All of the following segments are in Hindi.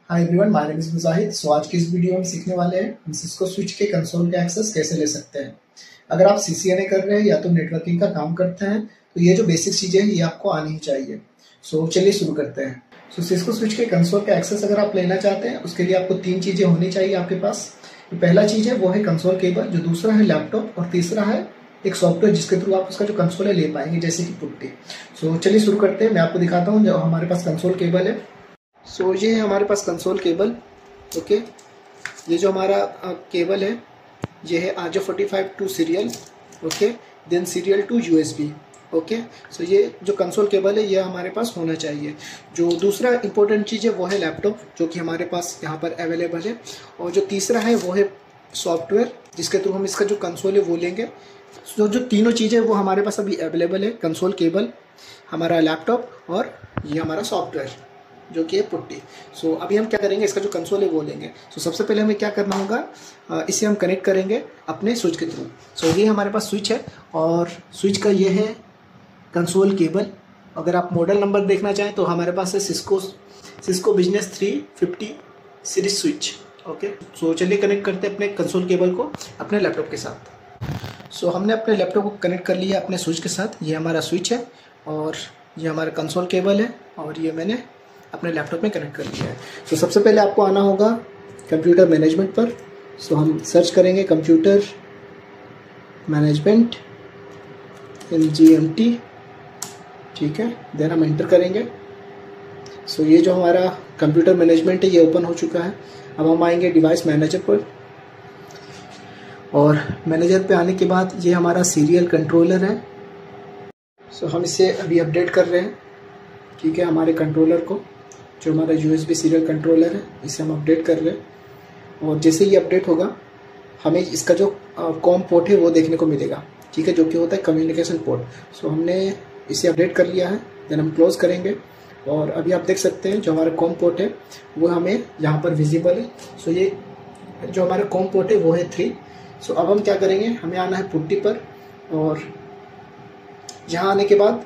Hi everyone, my name is Mujahid. So आज की इस वीडियो में सीखने वाले हैं हम सिस्को स्विच के कंसोल के एक्सेस कैसे ले सकते हैं। अगर आप सीसीएनए कर रहे हैं या तो नेटवर्किंग का काम करते हैं तो ये जो बेसिक चीज़ें हैं ये आपको आनी ही चाहिए। सो चलिए शुरू करते हैं। सो सिस्को स्विच के कंसोल के एक्सेस अगर आप लेना चाहते हैं उसके लिए आपको 3 चीज़ें होनी चाहिए आपके पास। तो पहला चीज़ है वो है कंसोल केबल, जो दूसरा है लैपटॉप और तीसरा है एक सॉफ्टवेयर जिसके थ्रू आप उसका जो कंसोल है ले पाएंगे, जैसे कि पुट्टी। सो चलिए शुरू करते हैं। मैं आपको दिखाता हूँ जो हमारे पास कंसोल केबल है। सो ये है हमारे पास कंसोल केबल। ओके, ये जो हमारा केबल है ये है RJ45 to serial. Okay, then serial to USB। Okay, so ये जो कंसोल केबल है ये हमारे पास होना चाहिए। जो दूसरा इंपॉर्टेंट चीज़ है वो है लैपटॉप, जो कि हमारे पास यहाँ पर अवेलेबल है। और जो तीसरा है वो है सॉफ्टवेयर जिसके थ्रू हम इसका जो कंसोल है वो लेंगे। तो जो तीनों चीज़ें वो हमारे पास अभी अवेलेबल है, कंसोल केबल, हमारा लैपटॉप और ये हमारा सॉफ्टवेयर जो कि है पुट्टी। सो अभी हम क्या करेंगे, इसका जो कंसोल है वो लेंगे। सो सबसे पहले हमें क्या करना होगा, इसे हम कनेक्ट करेंगे अपने स्विच के थ्रू। सो ये हमारे पास स्विच है और स्विच का ये है कंसोल केबल। अगर आप मॉडल नंबर देखना चाहें तो हमारे पास है Cisco business 350 series switch. Okay, so चलिए कनेक्ट करते हैं अपने कंसोल केबल को अपने लैपटॉप के साथ। सो हमने अपने लैपटॉप को कनेक्ट कर लिया अपने स्विच के साथ। ये हमारा स्विच है और ये हमारा कंसोल केबल है और ये मैंने अपने लैपटॉप में कनेक्ट कर लिया है। तो सबसे पहले आपको आना होगा कंप्यूटर मैनेजमेंट पर। सो हम सर्च करेंगे कंप्यूटर मैनेजमेंट MGMT, ठीक है, देन हम एंटर करेंगे। सो ये जो हमारा कंप्यूटर मैनेजमेंट है ये ओपन हो चुका है। अब हम आएंगे डिवाइस मैनेजर पर और मैनेजर पे आने के बाद ये हमारा सीरियल कंट्रोलर है। सो हम इसे अभी अपडेट कर रहे हैं, ठीक है। हमारे कंट्रोलर को, जो हमारा USB सीरियल कंट्रोलर है, इसे हम अपडेट कर रहे हैं। और जैसे ये अपडेट होगा हमें इसका जो कॉम पोर्ट है वो देखने को मिलेगा, ठीक है, जो कि होता है कम्युनिकेशन पोर्ट। सो हमने इसे अपडेट कर लिया है, देन हम क्लोज करेंगे। और अभी आप देख सकते हैं जो हमारा कॉम पोर्ट है वो हमें यहाँ पर विजिबल है। सो ये जो हमारा कॉम पोर्ट है वो है 3। सो अब हम क्या करेंगे, हमें आना है पुट्टी पर और यहाँ आने के बाद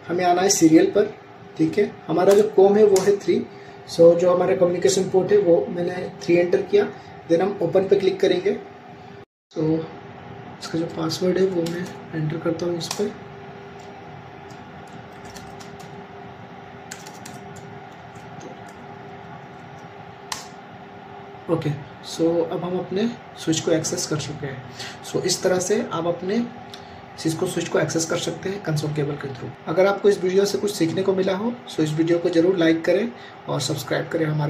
हमें आना है सीरियल पर, ठीक है। हमारा जो कॉम है वो है 3। सो जो हमारा कम्युनिकेशन पोर्ट है वो मैंने 3 एंटर किया, देन हम ओपन पे क्लिक करेंगे। सो इसका जो पासवर्ड है वो मैं एंटर करता हूँ इस पर। ओके, सो अब हम अपने स्विच को एक्सेस कर चुके हैं। सो इस तरह से आप अपने सिस्को स्विच को एक्सेस कर सकते हैं कंसोल केबल के थ्रू। अगर आपको इस वीडियो से कुछ सीखने को मिला हो सो इस वीडियो को जरूर लाइक करें और सब्सक्राइब करें हमारे